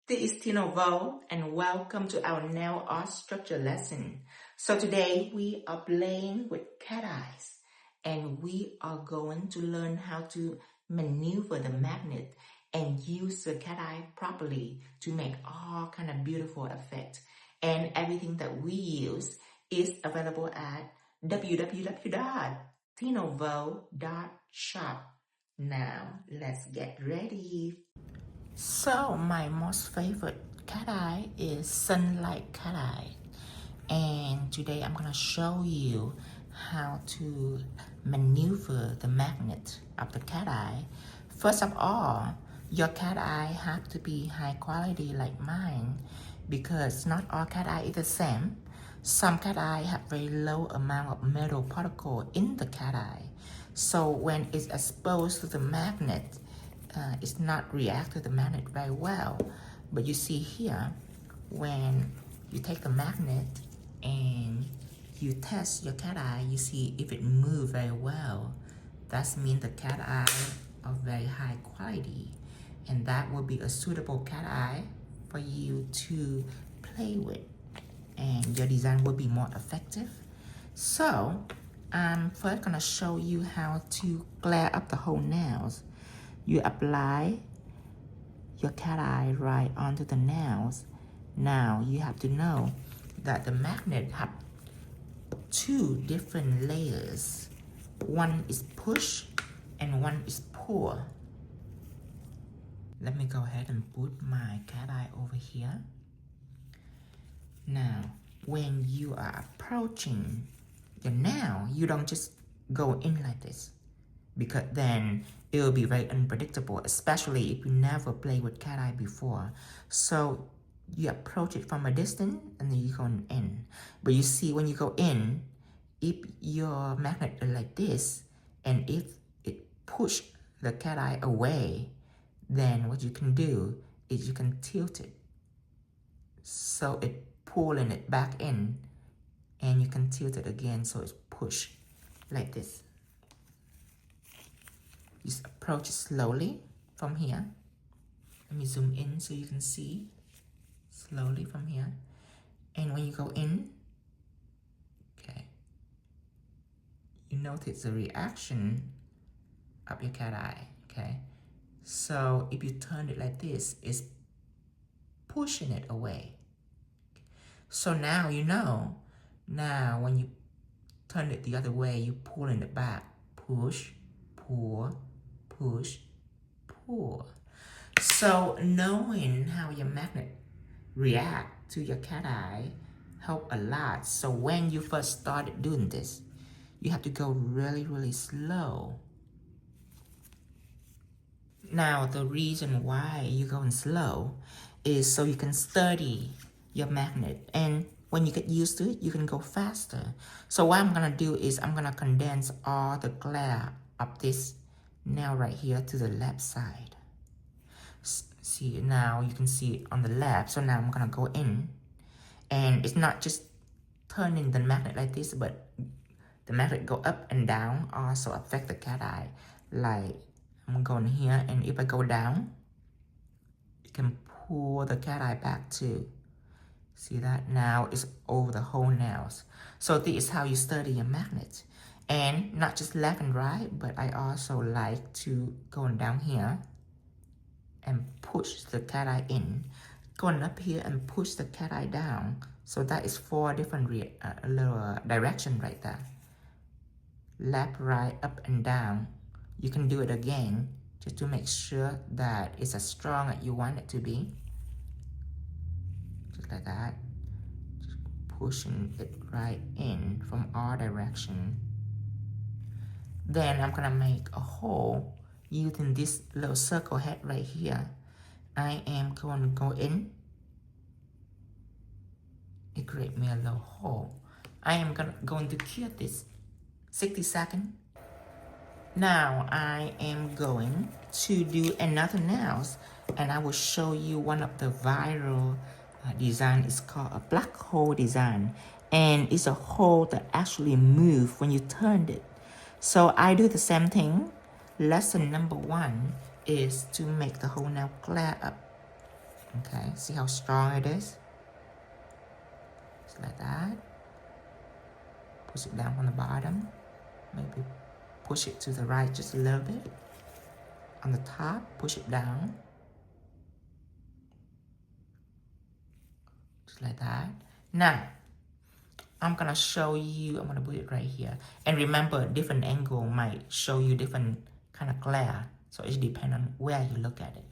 This is Tino Vo and welcome to our nail art structure lesson. So today we are playing with cat eyes and we are going to learn how to maneuver the magnet and use the cat eye properly to make all kind of beautiful effects. And everything that we use is available at www.tinovo.shop. Now let's get ready. So my most favorite cat eye is sunlight cat eye, and today I'm gonna show you how to maneuver the magnet of the cat eye. First of all, your cat eye have to be high quality like mine because not all cat eye is the same. Some cat eye have very low amount of metal particle in the cat eye, so when it's exposed to the magnet, it's not react to the magnet very well. But you see here, when you take the magnet and you test your cat eye, you see if it moves very well. That means the cat eye of very high quality, and that will be a suitable cat eye for you to play with, and your design will be more effective. So I'm first gonna show you how to glare up the whole nails. You apply your cat eye right onto the nails. Now you have to know that the magnet have two different layers. One is push and one is pull. Let me go ahead and put my cat eye over here. Now, when you are approaching the nail, you don't just go in like this, because then it will be very unpredictable, especially if you never played with cat eye before. So you approach it from a distance and then you go in. But you see, when you go in, if your magnet is like this, and if it push the cat eye away, then what you can do is you can tilt it. So it pulling it back in, and you can tilt it again so it's pushed like this. Just approach it slowly from here. Let me zoom in so you can see. Slowly from here. And when you go in, okay, you notice the reaction of your cat eye, okay? So if you turn it like this, it's pushing it away. So now you know, now when you turn it the other way, you pulling it back. Push, pull, push, pull. So knowing how your magnet react to your cat eye help a lot. So when you first started doing this, you have to go really, really slow. Now the reason why you're going slow is so you can study your magnet, and when you get used to it, you can go faster. So what I'm gonna do is I'm gonna condense all the glare of this nail right here to the left side. See, now you can see it on the left. So now I'm gonna go in, and it's not just turning the magnet like this, but the magnet go up and down also affect the cat eye. Like I'm going here, and if I go down, you can pull the cat eye back too. See that? Now it's over the whole nails. So this is how you study your magnet. And not just left and right, but I also like to going down here and push the cat eye in. Going up here and push the cat eye down. So that is 4 different little direction right there. Left, right, up and down. You can do it again just to make sure that it's as strong as you want it to be. Just like that. Just pushing it right in from all directions. Then I'm gonna make a hole using this little circle head right here. I am going to go in. It create me a little hole. I am going to cure this 60 seconds. Now I am going to do another nails, and I will show you one of the viral design. It's called a black hole design, and it's a hole that actually moves when you turn it. So I do the same thing. Lesson number 1 is to make the whole nail glare up. Okay, see how strong it is? Just like that. Push it down from the bottom. Maybe push it to the right just a little bit. On the top, push it down. Just like that. Now, I'm gonna show you, I'm gonna put it right here. And remember, different angle might show you different kind of glare. So it depends on where you look at it.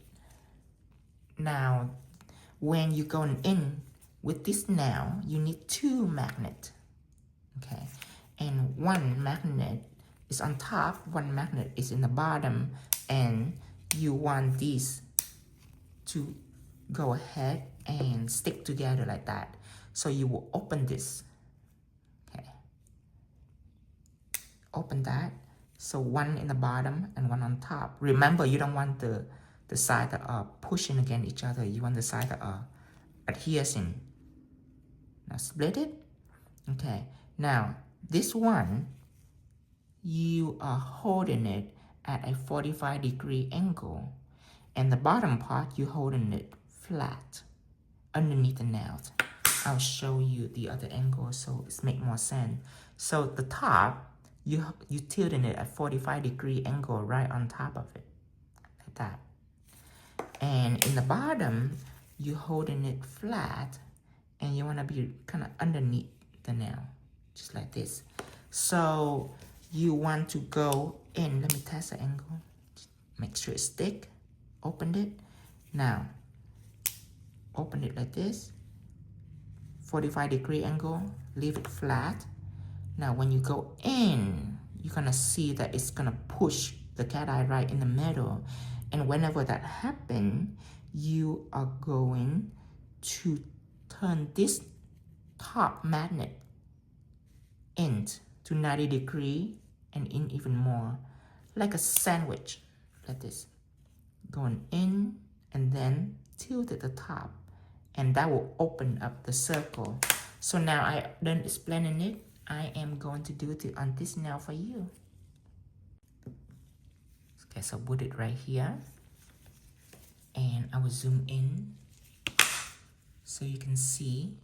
Now, when you're going in with this nail, you need 2 magnets. Okay, and 1 magnet is on top, 1 magnet is in the bottom, and you want these to go ahead and stick together like that. So you will open this. Okay, open that. So 1 in the bottom and 1 on top. Remember, you don't want the side that are pushing against each other. You want the side that are adhering. Now split it. Okay, now this one, you are holding it at a 45-degree angle, and the bottom part, you're holding it flat underneath the nails. I'll show you the other angle so it makes more sense. So the top, you tilting it at 45-degree angle right on top of it, like that. And in the bottom, you're holding it flat, and you want to be kind of underneath the nail, just like this. So you want to go in. Let me test the angle. Make sure it stick. Open it. Now, open it like this. 45-degree angle. Leave it flat. Now, when you go in, you're going to see that it's going to push the cat eye right in the middle. And whenever that happens, you are going to turn this top magnet in to 90 degrees and in even more, like a sandwich, like this. Going in and then tilt at the top, and that will open up the circle. So now I done explaining it. I am going to do it on this nail for you. Okay, so put it right here, and I will zoom in so you can see,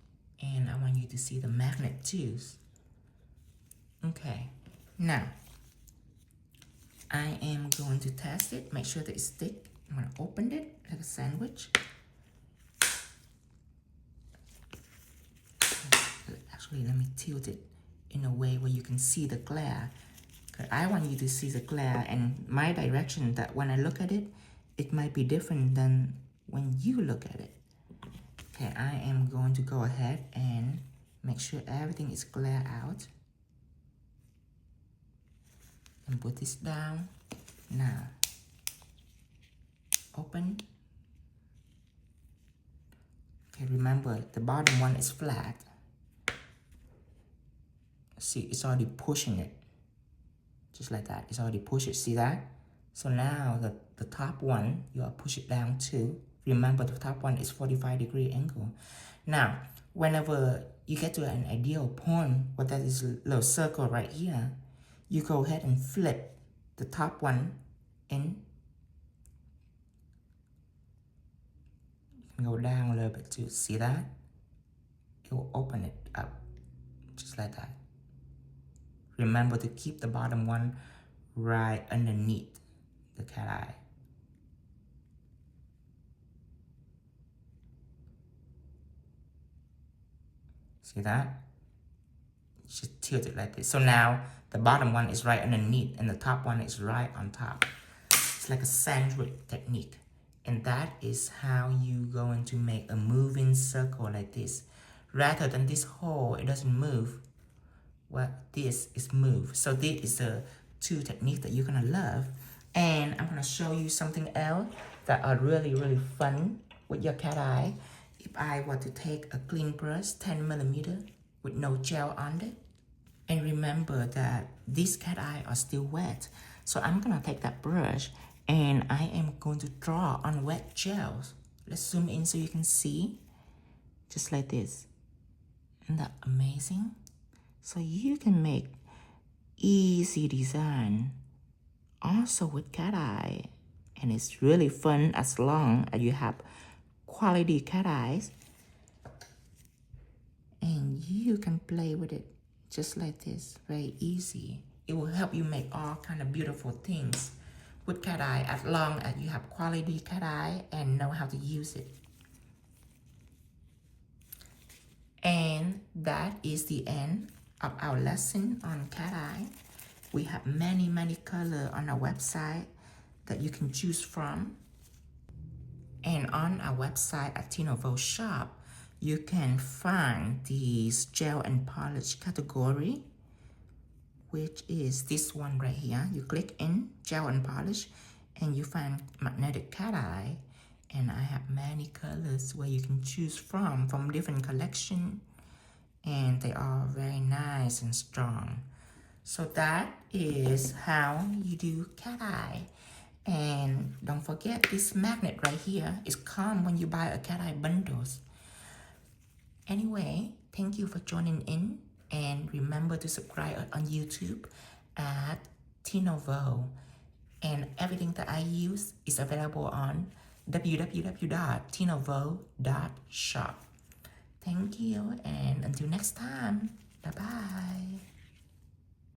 and I want you to see the magnet too. Okay, now I am going to test it, make sure that it sticks. I'm going to open it like a sandwich. Actually, let me tilt it in a way where you can see the glare. I want you to see the glare, and my direction that when I look at it, it might be different than when you look at it. Okay, I am going to go ahead and make sure everything is glare out. And put this down. Now, open. Okay, remember the bottom one is flat. See, it's already pushing it. Just like that, it's already pushed it, see that? So now the top one, you are push it down too. Remember the top one is 45-degree angle. Now, whenever you get to an ideal point, where that is a little circle right here, you go ahead and flip the top one in. You can go down a little bit too, see that? It will open it up, just like that. Remember to keep the bottom one right underneath the cat eye. See that? Just tilt it like this. So now the bottom one is right underneath and the top one is right on top. It's like a sandwich technique. And that is how you going to make a moving circle like this. Rather than this hole, it doesn't move. Well, this is move. So this is the 2 techniques that you're gonna love. And I'm gonna show you something else that are really, really fun with your cat eye. If I were to take a clean brush, 10mm, with no gel on it. And remember that these cat eye are still wet. So I'm gonna take that brush and I am going to draw on wet gels. Let's zoom in so you can see. Just like this. Isn't that amazing? So you can make easy design also with cat eye. And it's really fun as long as you have quality cat eyes, and you can play with it just like this, very easy. It will help you make all kind of beautiful things with cat eye as long as you have quality cat eye and know how to use it. And that is the end of our lesson on cat eye. We have many colors on our website that you can choose from. And on our website at Tino Vo Shop, you can find these gel and polish category, which is this one right here. You click in gel and polish and you find magnetic cat eye. And I have many colors where you can choose from different collection, and they are very nice and strong. So that is how you do cat eye. And don't forget this magnet right here is come when you buy a cat eye bundles. Anyway, thank you for joining in, and remember to subscribe on YouTube at Tino Vo. And everything that I use is available on www.tinovo.shop. Thank you, and until next time, bye-bye.